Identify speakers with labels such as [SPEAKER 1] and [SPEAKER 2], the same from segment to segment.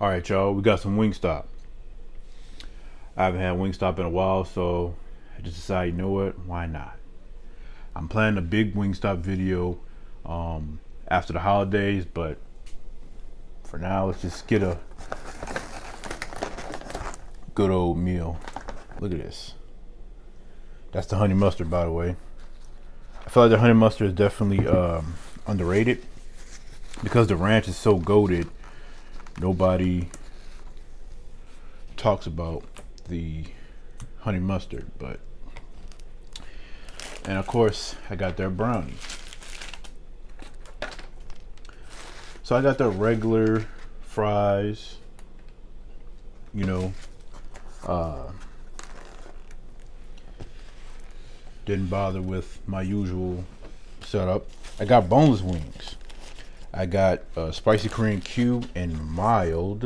[SPEAKER 1] All right, y'all, we got some Wingstop. I haven't had Wingstop in a while, so I just decided, you know what? Why not? I'm planning a big Wingstop video after the holidays, but for now, let's just get a good old meal. Look at this. That's the honey mustard, by the way. I feel like the honey mustard is definitely underrated because the ranch is so goated. Nobody talks about the honey mustard, and of course I got their brownie. So I got their regular fries, you know, didn't bother with my usual setup. I got boneless wings. I got spicy Korean cube and mild.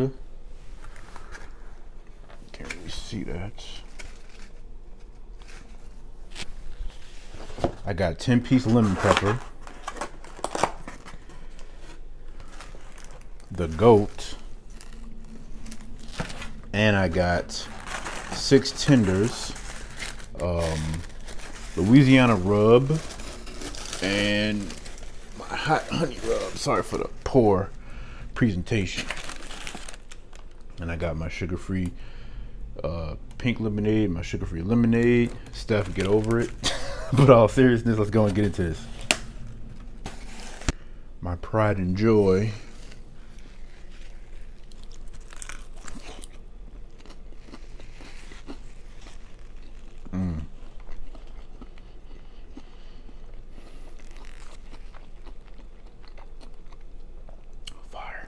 [SPEAKER 1] Can't really see that. I got 10-piece lemon pepper. The goat. And I got 6 tenders. Louisiana rub. And my hot honey rub. Sorry for the poor presentation. And I got my sugar-free pink lemonade, my sugar-free lemonade. Steph, get over it. But all seriousness, let's go and get into this. My pride and joy. Fire.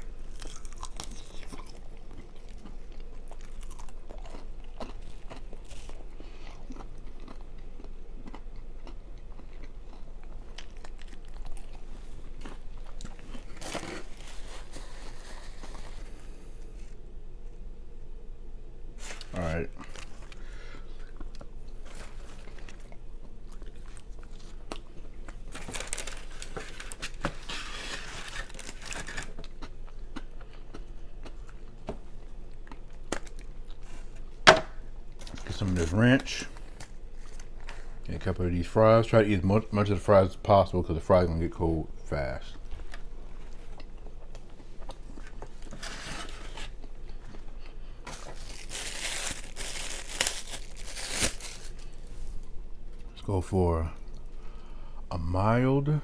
[SPEAKER 1] All right. Get some of this ranch. Get a couple of these fries. Try to eat as much of the fries as possible because the fries are gonna get cold fast. Let's go for a mild.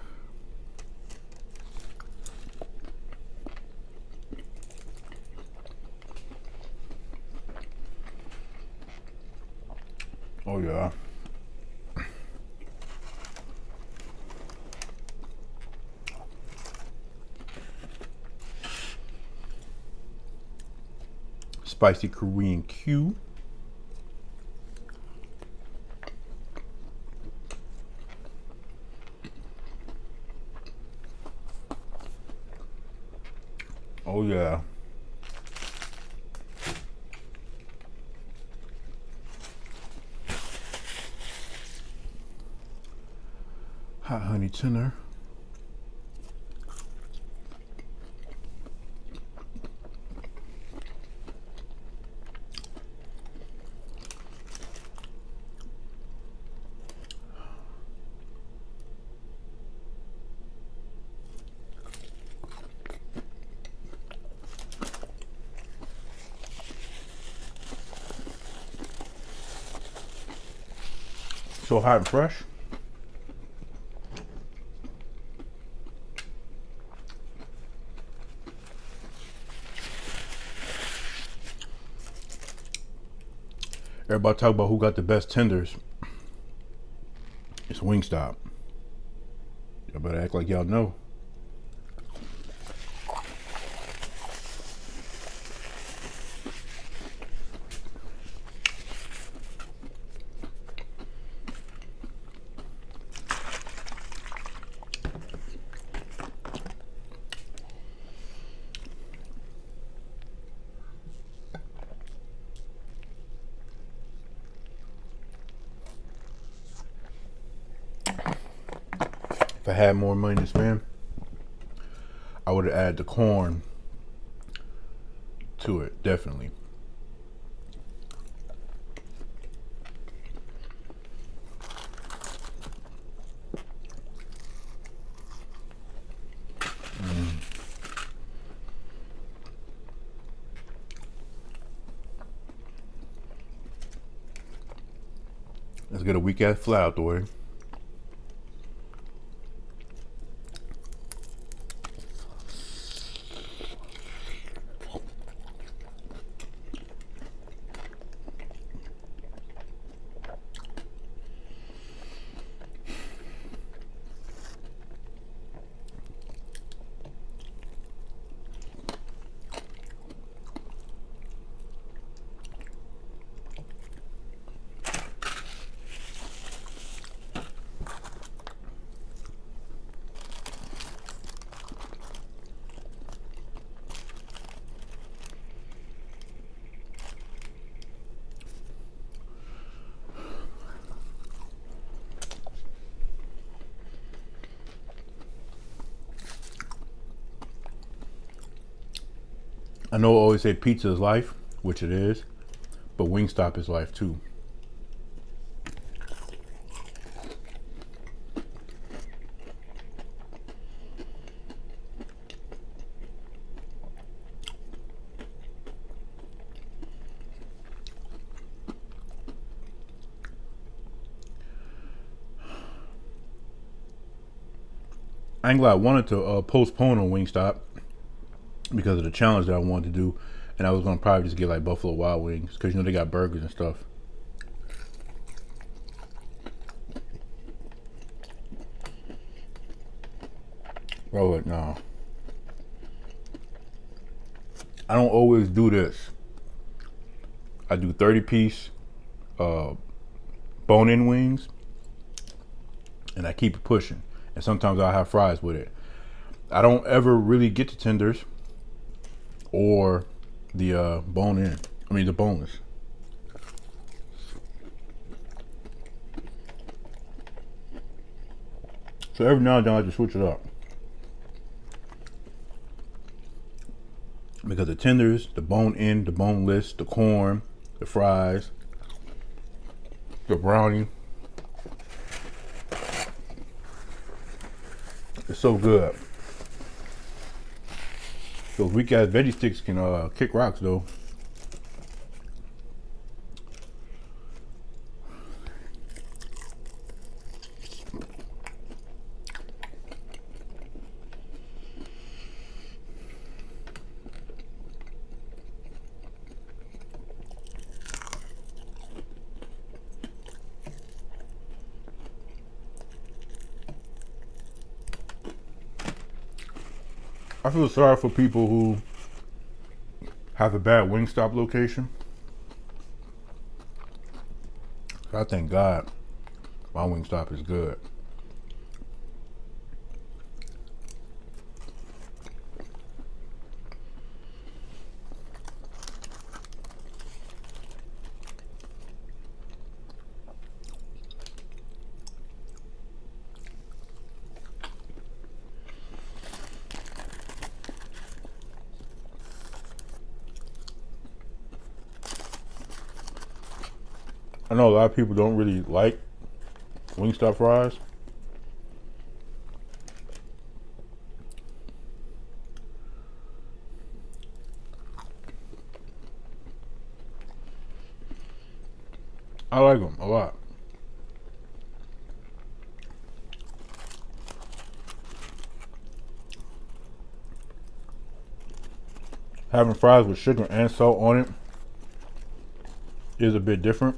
[SPEAKER 1] Oh yeah. Spicy Korean cube. Oh yeah. Hot honey tender. So hot and fresh. Everybody talk about who got the best tenders. It's Wingstop. Y'all better act like y'all know. If I had more money to spend, I would have added the corn to it, definitely. Let's get a weak ass flat out the way. I know I always say pizza is life, which it is, but Wingstop is life too. I ain't glad I wanted to postpone on Wingstop because of the challenge that I wanted to do, and I was gonna probably just get like Buffalo Wild Wings because you know they got burgers and stuff. Bro, no, I don't always do this. I do 30-piece bone-in wings, and I keep it pushing. And sometimes I'll have fries with it. I don't ever really get the tenders or the bone-in. I mean the boneless. So every now and then I just switch it up. Because the tenders, the bone-in, the boneless, the corn, the fries, the brownie, it's so good. Those weak ass veggie sticks can kick rocks though. I feel sorry for people who have a bad Wingstop location. I thank God my Wingstop is good. I know a lot of people don't really like Wingstop fries. I like them a lot. Having fries with sugar and salt on it is a bit different.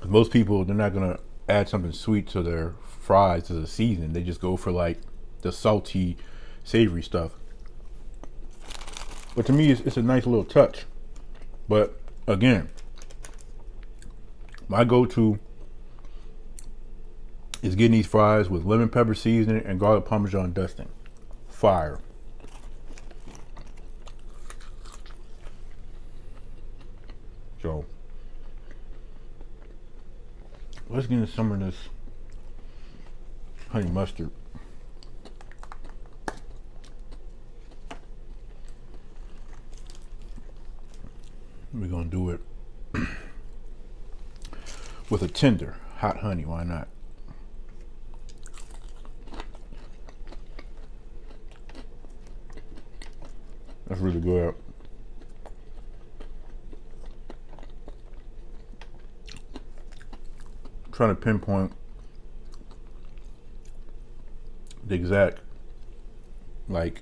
[SPEAKER 1] Most people, they're not gonna add something sweet to their fries as a season. They just go for like the salty, savory stuff. But to me, it's a nice little touch. But again, my go-to is getting these fries with lemon pepper seasoning and garlic parmesan dusting. Fire. So let's get into some of this honey mustard. We're gonna do it with a tender hot honey. Why not? That's really good. I'm trying to pinpoint the exact like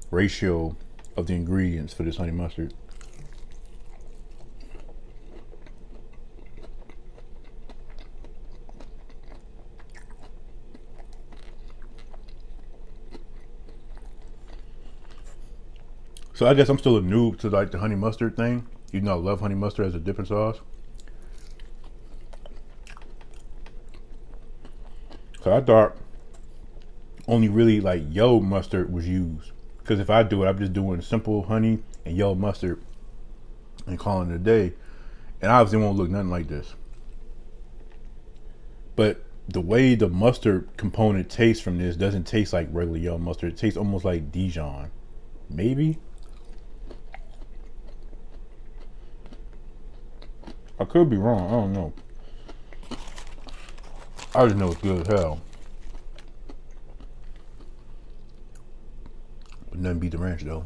[SPEAKER 1] ratio of the ingredients for this honey mustard. So I guess I'm still a noob to like the honey mustard thing, even though I love honey mustard as a dipping sauce. So I thought only really like yellow mustard was used. Because if I do it, I'm just doing simple honey and yellow mustard and calling it a day. And obviously it won't look nothing like this. But the way the mustard component tastes from this doesn't taste like regular yellow mustard. It tastes almost like Dijon. Maybe? I could be wrong. I don't know. I just know it's good as hell. But nothing beat the ranch though.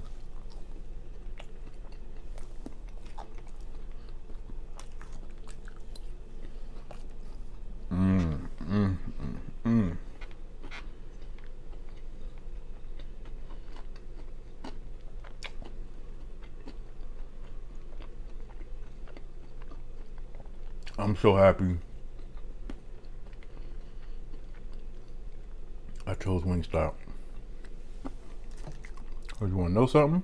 [SPEAKER 1] I'm so happy I chose Wingstop. Oh, you want to know something?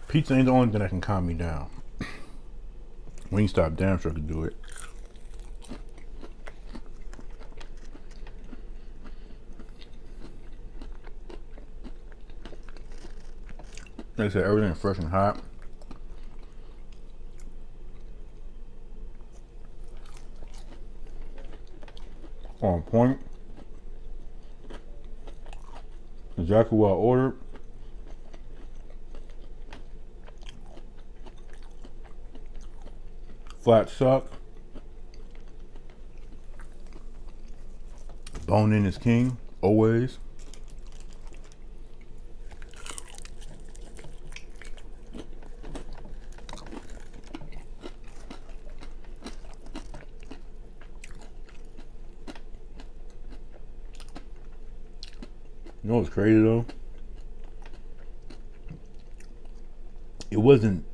[SPEAKER 1] Pizza ain't the only thing that can calm me down. Wingstop damn sure can do it. Like I said, everything is fresh and hot. On point. Exactly what I ordered. Flat suck. Bone in is king, always. You know what's crazy though? It wasn't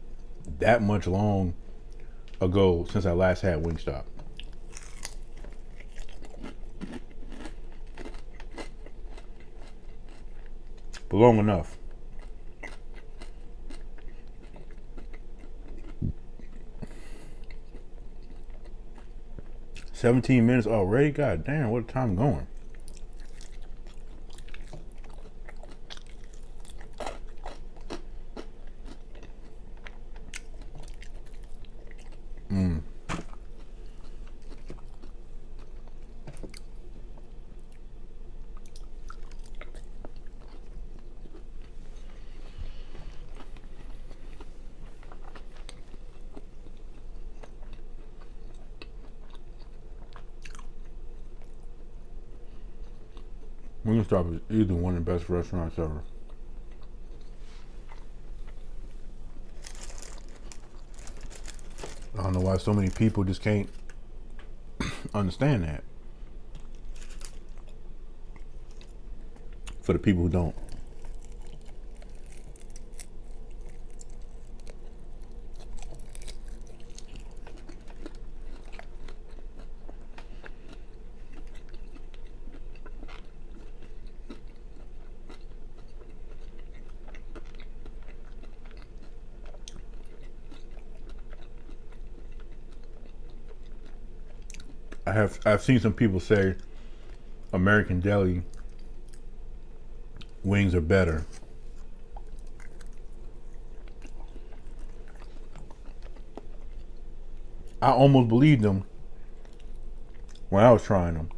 [SPEAKER 1] that much long ago since I last had Wingstop. But long enough. $17 already? God damn, what a time going. Wingstop is either one of the best restaurants ever. I don't know why so many people just can't understand that. For the people who don't. I've seen some people say American Deli wings are better. I almost believed them when I was trying them.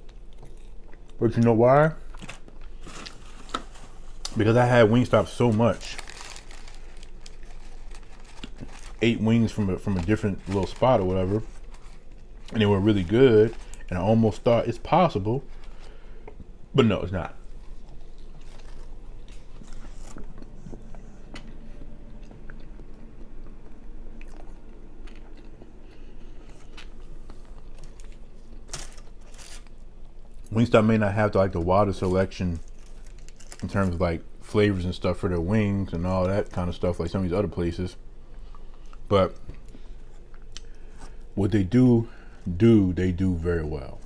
[SPEAKER 1] But you know why? because I had Wingstop so much. 8 wings from a different little spot or whatever, and they were really good. And I almost thought it's possible, but no, it's not. Wingstop may not have the wider selection in terms of like flavors and stuff for their wings and all that kind of stuff like some of these other places, but what they do very well.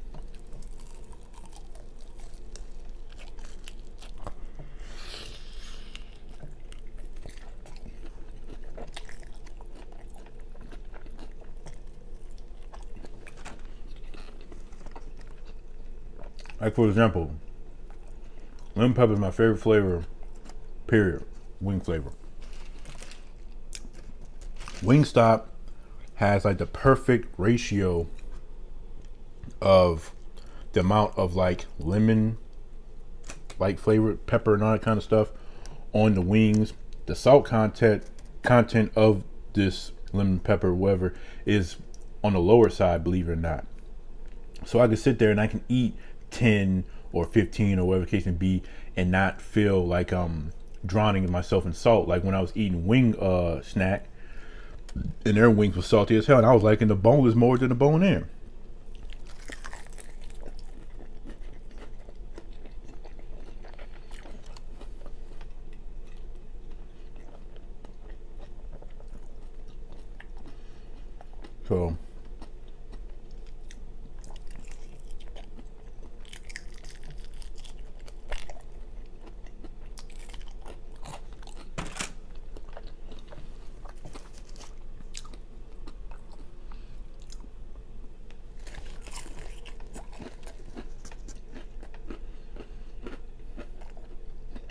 [SPEAKER 1] Like, for example, lemon pepper is my favorite flavor, period. Wing flavor. Wingstop has like the perfect ratio of the amount of like lemon, like flavored pepper and all that kind of stuff on the wings. The salt content of this lemon pepper, whatever, is on the lower side, believe it or not. So I can sit there and I can eat 10 or 15 or whatever the case may be and not feel like I'm drowning myself in salt. Like when I was eating wing snack and their wings was salty as hell, and I was liking the boneless more than the bone in. So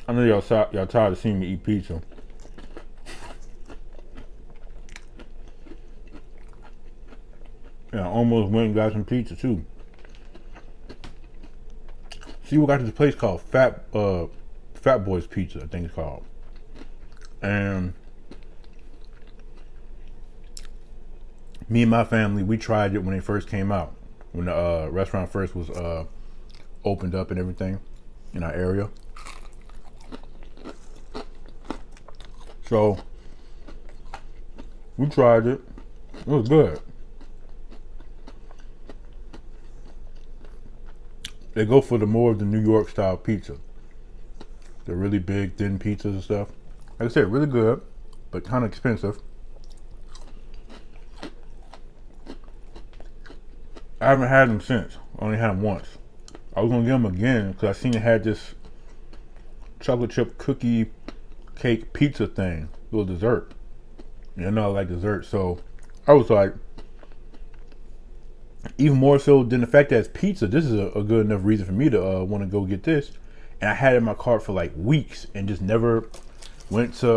[SPEAKER 1] I know y'all tired of seeing me eat pizza. Yeah, I almost went and got some pizza too. See, we got this place called Fat Boys Pizza, I think it's called. And me and my family, we tried it when it first came out, when the restaurant first was opened up and everything in our area. So we tried it. It was good. They go for the more of the New York style pizza. They're really big, thin pizzas and stuff. Like I said, really good, but kind of expensive. I haven't had them since. I only had them once. I was gonna get them again because I seen it had this chocolate chip cookie cake pizza thing, little dessert. And I know I like dessert, so I was like, even more so than the fact that it's pizza, this is a good enough reason for me to want to go get this. And I had it in my cart for like weeks and just never went to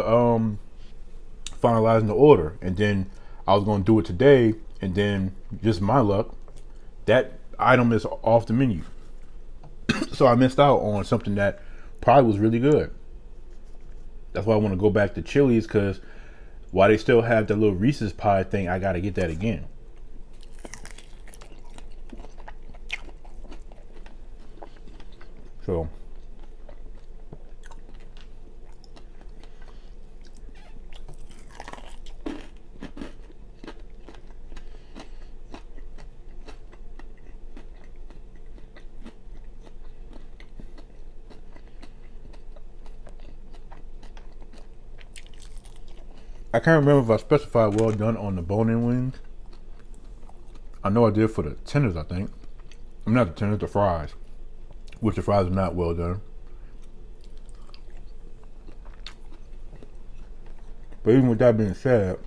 [SPEAKER 1] finalizing the order. And then I was going to do it today, and then just my luck, that item is off the menu. So I missed out on something that probably was really good. That's why I want to go back to Chili's, because while they still have the little Reese's pie thing, I got to get that again. So I can't remember if I specified well done on the bone-in wings. I know I did for the tenders, I think. I'm not the tenders, the fries. Which the fries are not well done. But even with that being said,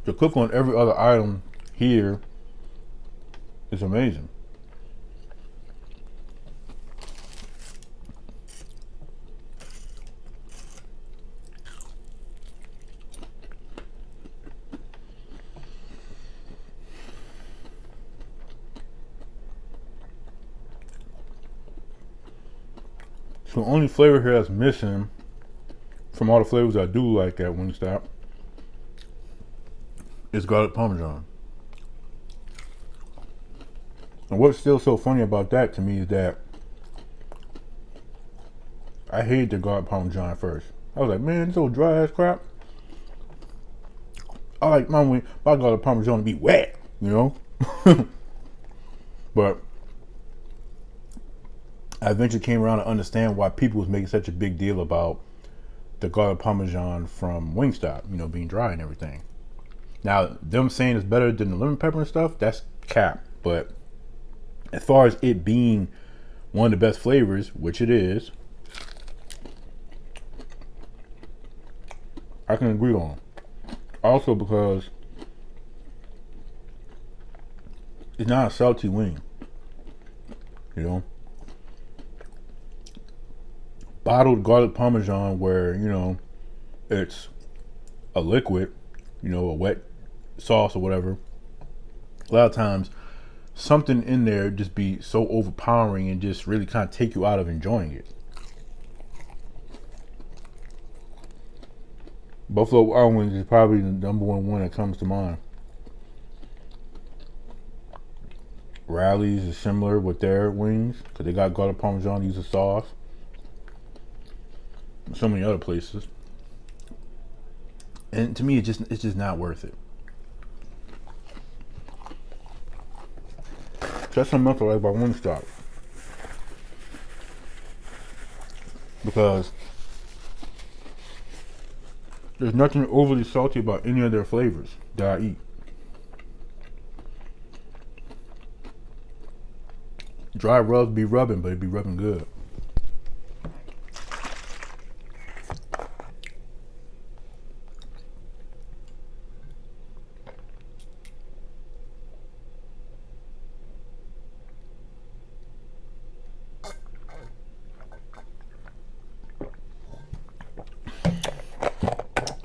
[SPEAKER 1] the cook on every other item here is amazing. So the only flavor here that's missing from all the flavors I do like at Wingstop is garlic parmesan. And what's still so funny about that to me is that I hated the garlic parmesan at first. I was like, man, this old dry ass crap. I like my garlic parmesan to be wet, you know? But I eventually came around to understand why people was making such a big deal about the garlic parmesan from Wingstop, you know, being dry and everything. Now, them saying it's better than the lemon pepper and stuff, that's cap. But as far as it being one of the best flavors, which it is, I can agree on. Also because it's not a salty wing, you know. Bottled garlic parmesan, where, you know, it's a liquid, you know, a wet sauce or whatever. A lot of times something in there just be so overpowering and just really kind of take you out of enjoying it. Buffalo Wild Wings is probably the number one that comes to mind. Rally's is similar with their wings because they got garlic parmesan, use a sauce. So many other places, and to me, it's just not worth it. That's something else I like about Wingstop, because there's nothing overly salty about any of their flavors that I eat. Dry rubs be rubbing, but it be rubbing good.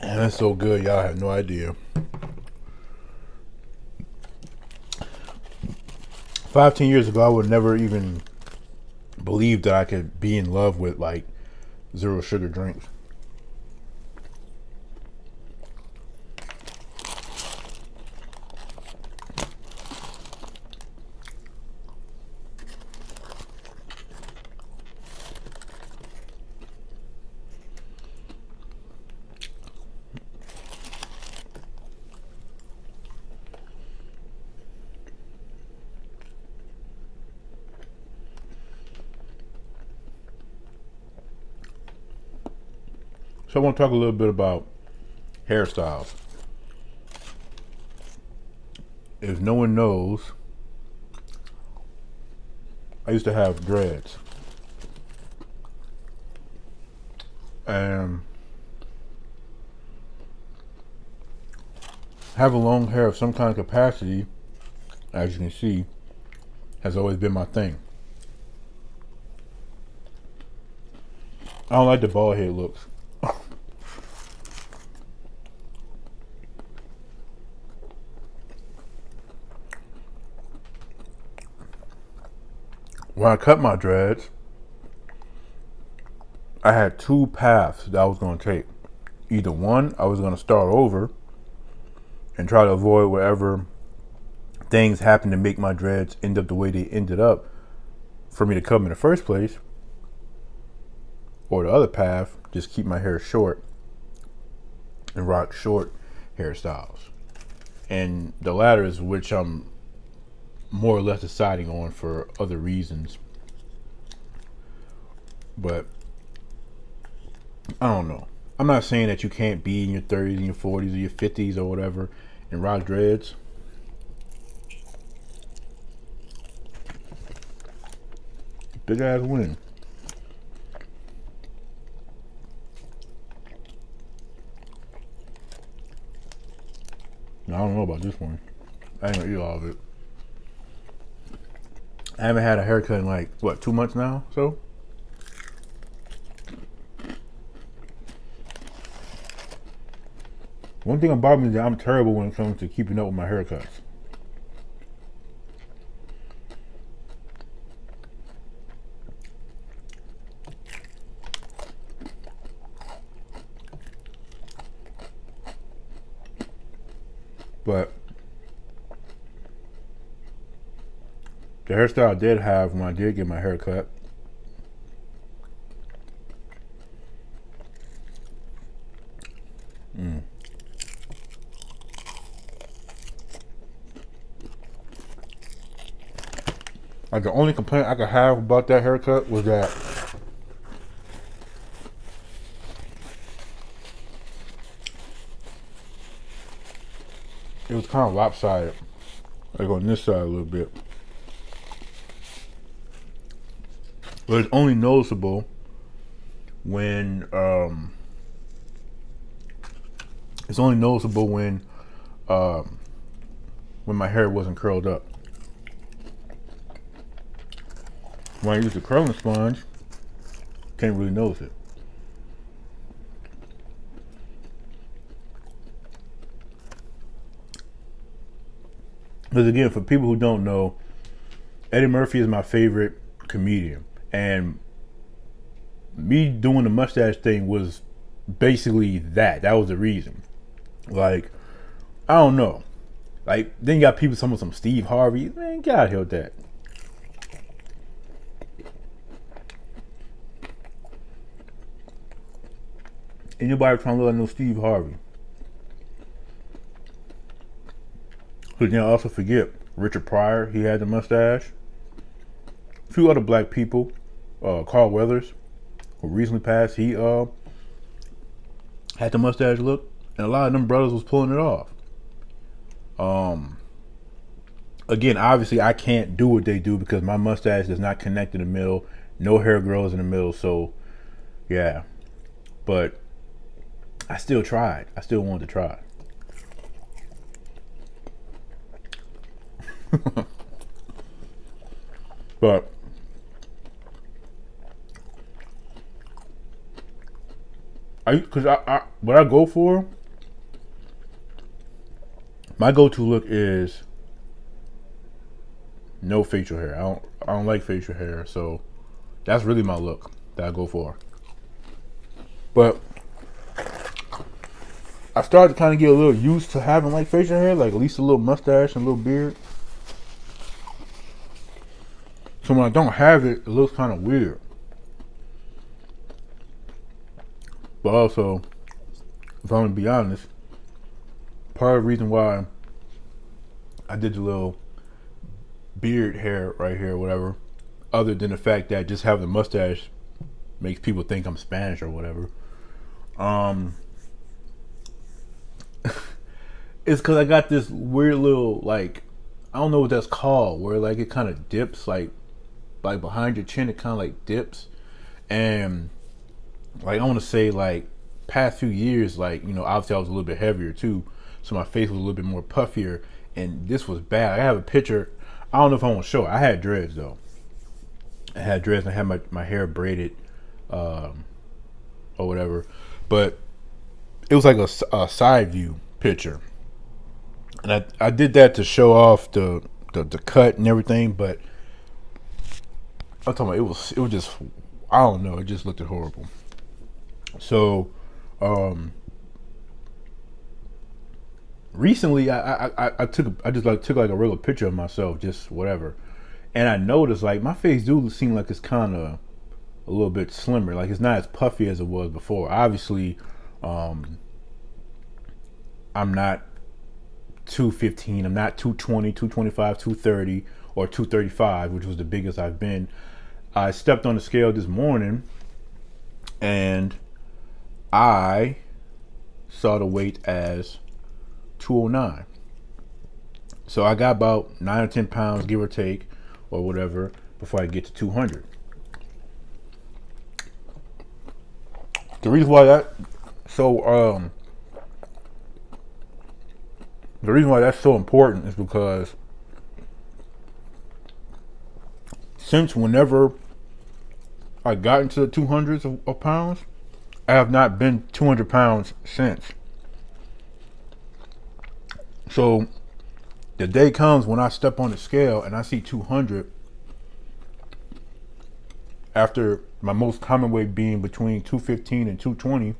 [SPEAKER 1] And that's so good, y'all have no idea. 15 years ago, I would never even believe that I could be in love with like zero sugar drinks. So I want to talk a little bit about hairstyles. If no one knows, I used to have dreads. And having long hair of some kind of capacity, as you can see, has always been my thing. I don't like the bald head looks. When I cut my dreads, I had two paths that I was going to take. Either one, I was going to start over and try to avoid whatever things happened to make my dreads end up the way they ended up for me to cut them in the first place. Or the other path, just keep my hair short and rock short hairstyles. And the latter is which I'm more or less deciding on for other reasons. But I don't know. I'm not saying that you can't be in your 30s and your 40s or your 50s or whatever and rock dreads. Big ass win. I don't know about this one. I ain't gonna eat all of it. I haven't had a haircut in like, what, 2 months now? So? One thing about me is that I'm terrible when it comes to keeping up with my haircuts. But the hairstyle I did have when I did get my hair cut, like the only complaint I could have about that haircut was that it was kind of lopsided, like on this side a little bit. But it's only noticeable when when my hair wasn't curled up. When I use the curling sponge, can't really notice it. Because again, for people who don't know, Eddie Murphy is my favorite comedian, and me doing the mustache thing was basically that. That was the reason. Like, I don't know. Like, then you got people talking about some Steve Harvey. Man, get out of here with that. Anybody trying to look like no Steve Harvey? But then also forget Richard Pryor. He had the mustache. A few other black people. Carl Weathers, who recently passed, he had the mustache look, and a lot of them brothers was pulling it off. Again, obviously I can't do what they do because my mustache does not connect in the middle. No hair grows in the middle, so yeah. But I still tried. I still wanted to try. But what I go for, my go-to look is no facial hair. I don't like facial hair, so that's really my look that I go for. But I started to kind of get a little used to having like facial hair, like at least a little mustache and a little beard. So when I don't have it, it looks kind of weird. But also, if I'm gonna be honest, part of the reason why I did the little beard hair right here, whatever, other than the fact that just having a mustache makes people think I'm Spanish or whatever, it's because I got this weird little, like, I don't know what that's called, where like it kind of dips, like behind your chin, it kind of like dips, and like I want to say like past few years, like, you know, obviously I was a little bit heavier too, so my face was a little bit more puffier, and this was bad. I have a picture. I don't know if I want to show it. I had dreads though. I had dreads and I had my hair braided, or whatever, but it was like a side view picture, and I did that to show off the cut and everything, but I'm talking about it was just, I don't know, it just looked horrible. So recently I just took like a regular picture of myself, just whatever, and I noticed like my face do seem like it's kind of a little bit slimmer, like it's not as puffy as it was before. Obviously I'm not 215, I'm not 220, 225, 230 or 235, which was the biggest I've been. I stepped on the scale this morning and I saw the weight as 209. So I got about 9 or 10 pounds, give or take, or whatever, before I get to 200. The reason why that's so important is because since whenever I got into the 200s of pounds, I have not been 200 pounds since. So the day comes when I step on the scale and I see 200, after my most common weight being between 215 and 220,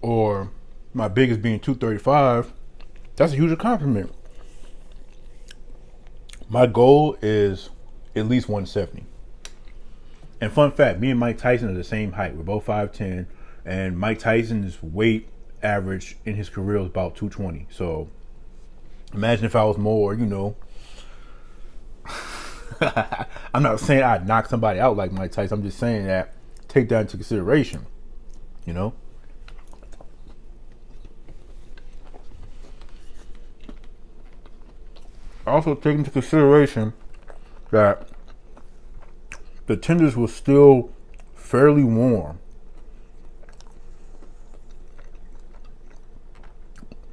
[SPEAKER 1] or my biggest being 235, that's a huge accomplishment. My goal is at least 170. And fun fact, me and Mike Tyson are the same height. We're both 5'10", and Mike Tyson's weight average in his career was about 220. So imagine if I was more, I'm not saying I'd knock somebody out like Mike Tyson. I'm just saying that take that into consideration, Also take into consideration that the tenders were still fairly warm.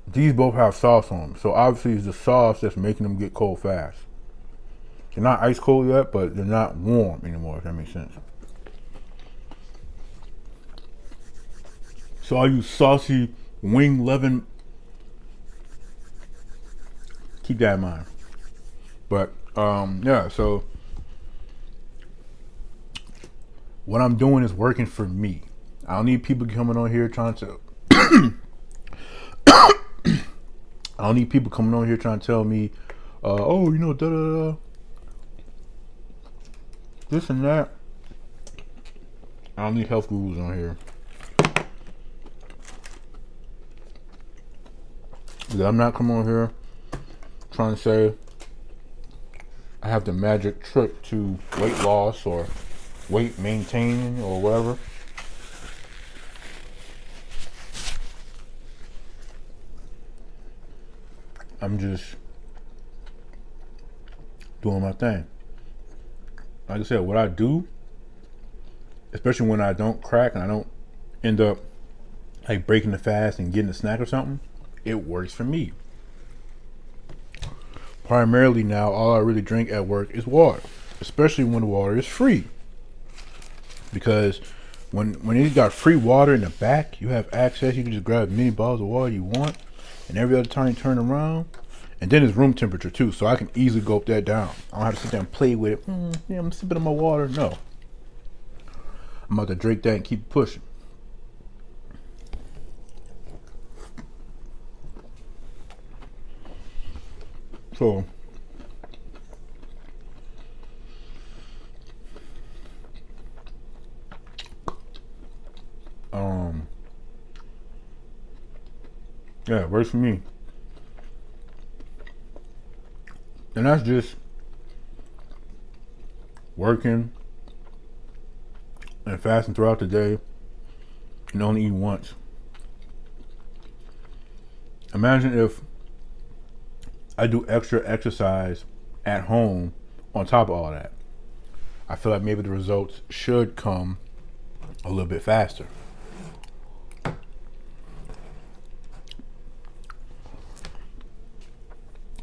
[SPEAKER 1] These both have sauce on them, so obviously it's the sauce that's making them get cold fast. They're not ice cold yet, but they're not warm anymore, if that makes sense. So all you saucy wing loving, keep that in mind. But yeah, so what I'm doing is working for me. I don't need people coming on here trying to I don't need people coming on here trying to tell me, oh, da da da, this and that. I don't need health gurus on here. Because I'm not coming on here trying to say I have the magic trick to weight loss or weight maintaining or whatever. I'm just doing my thing. Like I said, what I do, especially when I don't crack and I don't end up like breaking the fast and getting a snack or something, it works for me. Primarily now, all I really drink at work is water, especially when the water is free. Because when you got free water in the back, you have access. You can just grab as many bottles of water you want, and every other time you turn around, and then it's room temperature too, so I can easily go up that down. I don't have to sit there and play with it. Yeah, I'm sipping on my water. No, I'm about to drink that and keep pushing. So yeah, it works for me. And that's just working and fasting throughout the day and only eating once. Imagine if I do extra exercise at home on top of all that. I feel like maybe the results should come a little bit faster.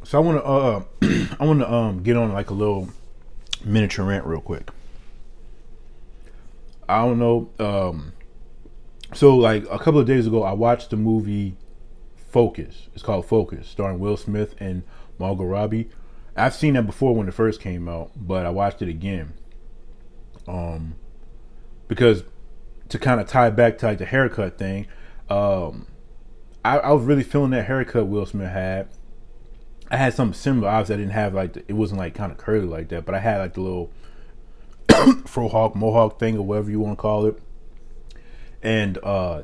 [SPEAKER 1] So I want to get on like a little miniature rant real quick. I don't know. So like a couple of days ago, I watched the movie Focus. It's called Focus, starring Will Smith and Margot Robbie. I've seen that before when it first came out, but I watched it again. Because to kind of tie back to like the haircut thing, I was really feeling that haircut Will Smith had. I had something similar. Obviously, I didn't have like it wasn't like kind of curly like that, but I had like the little frohawk, mohawk thing, or whatever you want to call it. And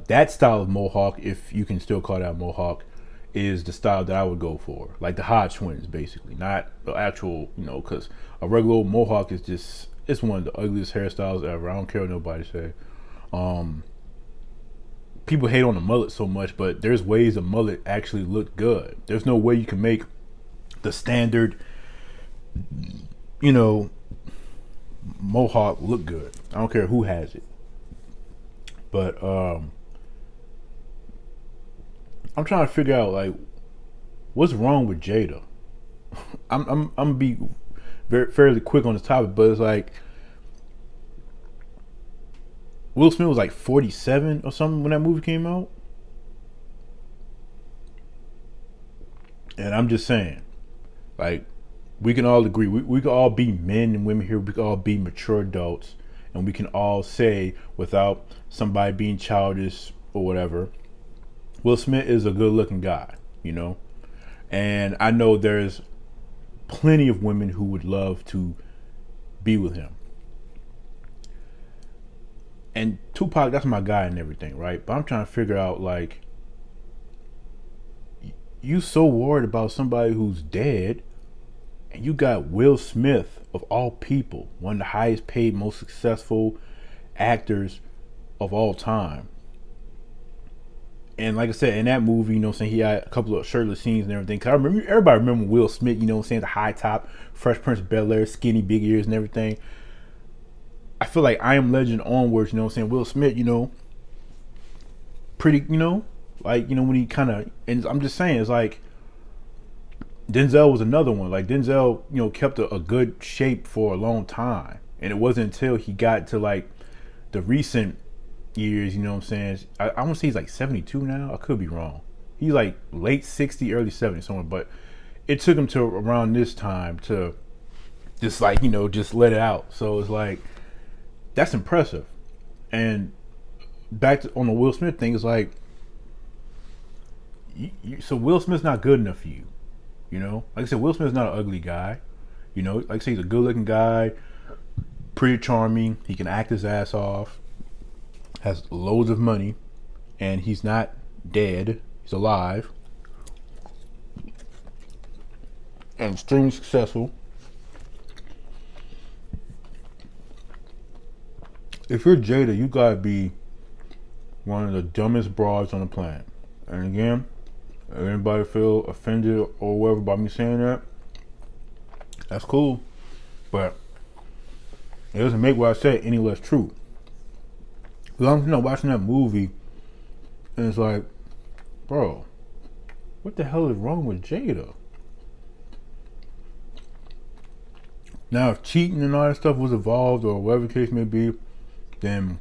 [SPEAKER 1] that style of mohawk, if you can still call that mohawk, is the style that I would go for. Like the Hodge twins, basically. Not the actual, because a regular old mohawk is just, it's one of the ugliest hairstyles ever. I don't care what nobody say. People hate on the mullet so much, but there's ways a mullet actually look good. There's no way you can make the standard, mohawk look good. I don't care who has it. But I'm trying to figure out like what's wrong with Jada. I'm gonna be fairly quick on this topic, but it's like Will Smith was like 47 or something when that movie came out, and I'm just saying, like, we can all agree, we can all be men and women here, we can all be mature adults, and we can all say without somebody being childish or whatever, Will Smith is a good looking guy, you know, and I know there's plenty of women who would love to be with him. And Tupac, that's my guy and everything, right? But I'm trying to figure out, like, you so worried about somebody who's dead, and you got Will Smith, of all people, one of the highest paid, most successful actors of all time. And like I said, in that movie, you know what I'm saying, he had a couple of shirtless scenes and everything. Cause I remember, everybody remember Will Smith, you know what I'm saying, the high top, Fresh Prince of Bel-Air, skinny, big ears and everything. I feel like I Am Legend onwards, you know what I'm saying, Will Smith, you know, pretty, you know, like, you know, when he kind of, and I'm just saying, it's like, Denzel was another one. Like, Denzel, you know, kept a good shape for a long time. And it wasn't until he got to, like, the recent years, you know what I'm saying, I want to say he's like 72 now. I could be wrong. He's like late 60, early 70 somewhere. But it took him to around this time to just, like, you know, just let it out. So it's like, that's impressive. And back to, on the Will Smith thing, it's like, so Will Smith's not good enough for you. You know, like I said, Will Smith's not an ugly guy. You know, like I said, he's a good looking guy, pretty charming. He can act his ass off, has loads of money, and he's not dead. He's alive and extremely successful. If you're Jada, you gotta be one of the dumbest broads on the planet. And again, if anybody feel offended or whatever by me saying that, that's cool. But it doesn't make what I said any less true. Because I'm, you know, watching that movie, and it's like, bro, what the hell is wrong with Jada? Now, if cheating and all that stuff was involved, or whatever the case may be, then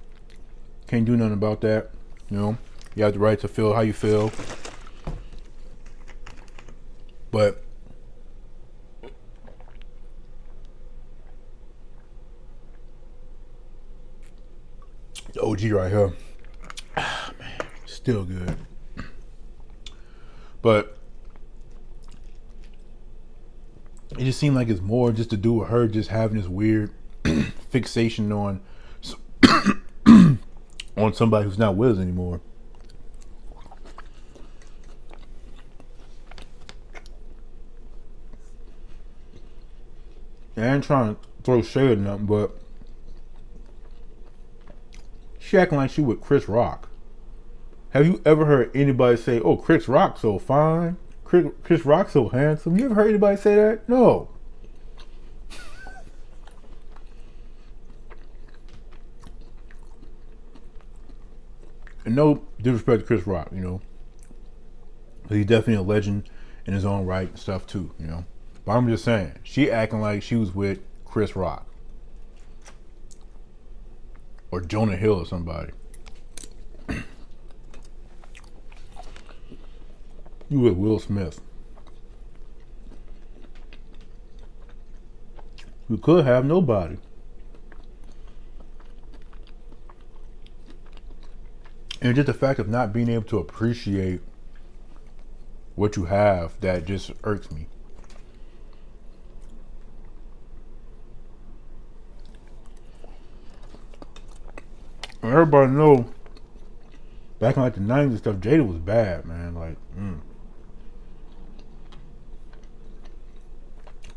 [SPEAKER 1] can't do nothing about that. You know, you have the right to feel how you feel. But the OG right here, man, still good. But it just seemed like it's more just to do with her just having this weird fixation on on somebody who's not with us anymore. And I ain't trying to throw shade or nothing, but she acting like she with Chris Rock. Have you ever heard anybody say, "Oh, Chris Rock so fine, Chris Rock so handsome"? You ever heard anybody say that? No. And no disrespect to Chris Rock, you know, he's definitely a legend in his own right and stuff too, you know. But I'm just saying, she acting like she was with Chris Rock or Jonah Hill or somebody. You with Will Smith. You could have nobody. And just the fact of not being able to appreciate what you have, that just irks me. And everybody know, back in like the 90s and stuff, Jada was bad, man. Like,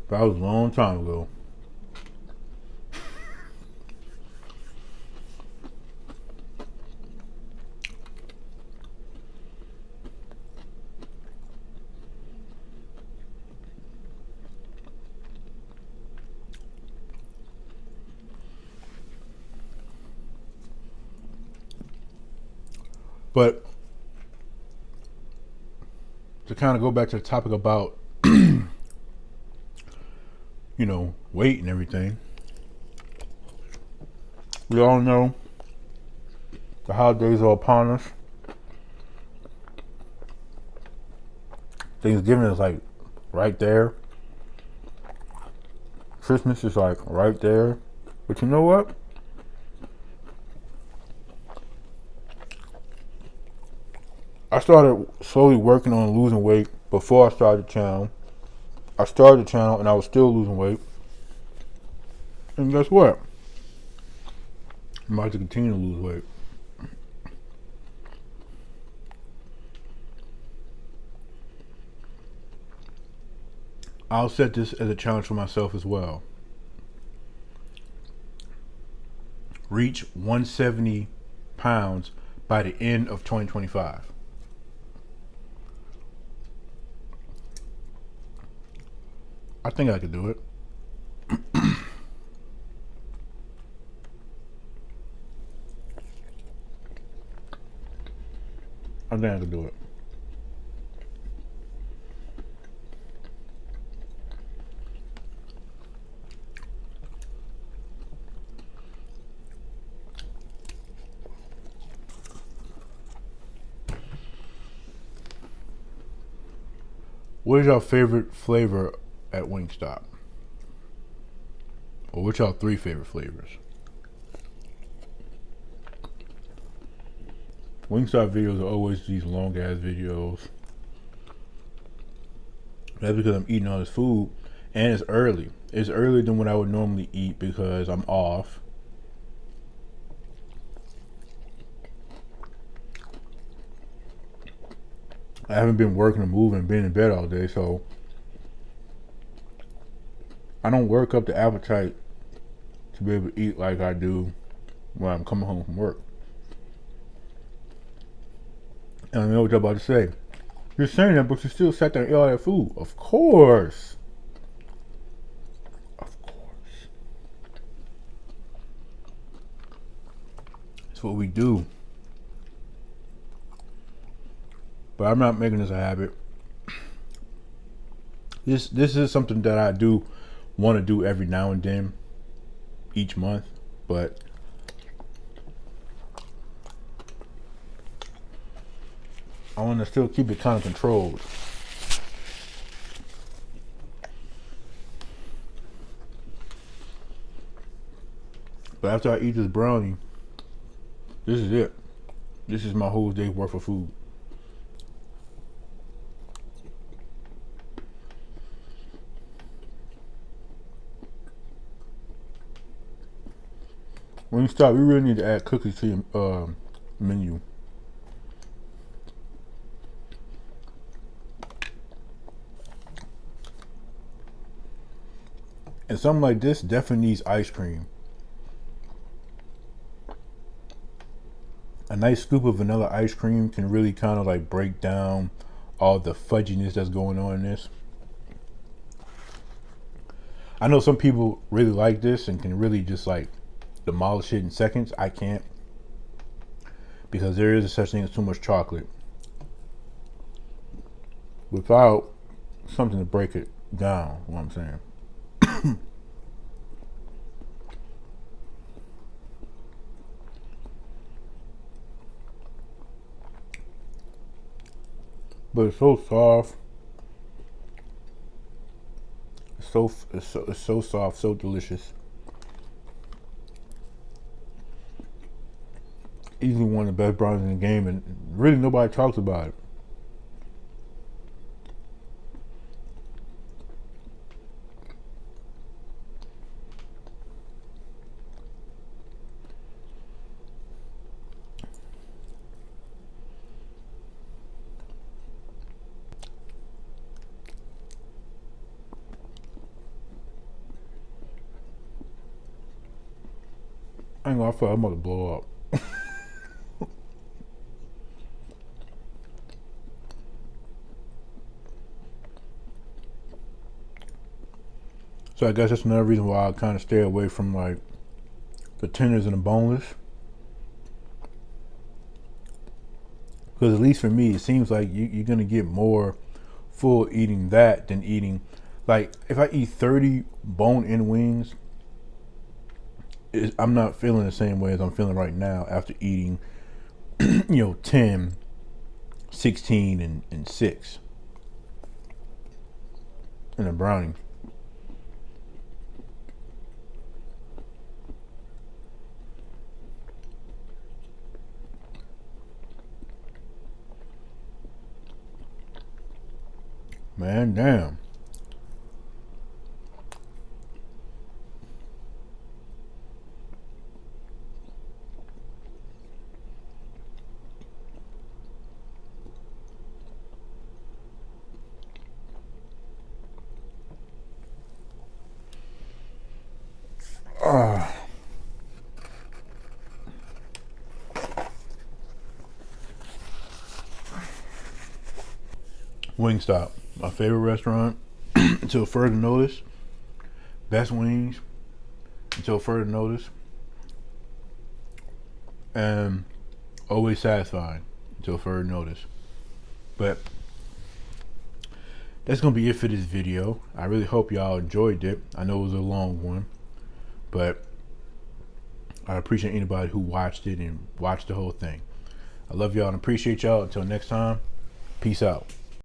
[SPEAKER 1] that was a long time ago. But to kind of go back to the topic about, you know, weight and everything, we all know the holidays are upon us. Thanksgiving is like right there. Christmas is like right there. But you know what? I started slowly working on losing weight before I started the channel. I started the channel and I was still losing weight. And guess what? I'm about to continue to lose weight. I'll set this as a challenge for myself as well. Reach 170 pounds by the end of 2025. I think I could do it. I think I could do it. What is your favorite flavor at Wingstop? Or what's your 3 favorite flavors? Wingstop videos are always these long ass videos. That's because I'm eating all this food and it's early. It's earlier than what I would normally eat because I'm off. I haven't been working or moving, been in bed all day, so I don't work up the appetite to be able to eat like I do when I'm coming home from work. And I know what you're about to say. You're saying that, but you still sat there and ate all that food. Of course. Of course. That's what we do. But I'm not making this a habit. This is something that I do want to do every now and then, each month, but I want to still keep it kind of controlled. But after I eat this brownie, this is it. This is my whole day's worth of food. When you stop, you really need to add cookies to your menu. And something like this definitely needs ice cream. A nice scoop of vanilla ice cream can really kind of like break down all the fudginess that's going on in this. I know some people really like this and can really just like demolish it in seconds. I can't, because there is a such thing as too much chocolate without something to break it down. What I'm saying. But it's so soft. It's so soft, so delicious. Easily one of the best brownies in the game, and really nobody talks about it. I ain't gonna, I feel like I'm about to blow up. So I guess that's another reason why I kind of stay away from like the tenders and the boneless. Because at least for me, it seems like you're gonna get more full eating that than eating, like if I eat 30 bone-in wings, I'm not feeling the same way as I'm feeling right now after eating 10, 16, and 6 in a brownie. man, damn. Wingstop, my favorite restaurant until further notice. Best wings until further notice, and always satisfying until further notice. But that's gonna be it for this video. I really hope y'all enjoyed it. I know it was a long one, but I appreciate anybody who watched it and watched the whole thing. I love y'all and appreciate y'all. Until next time, peace out.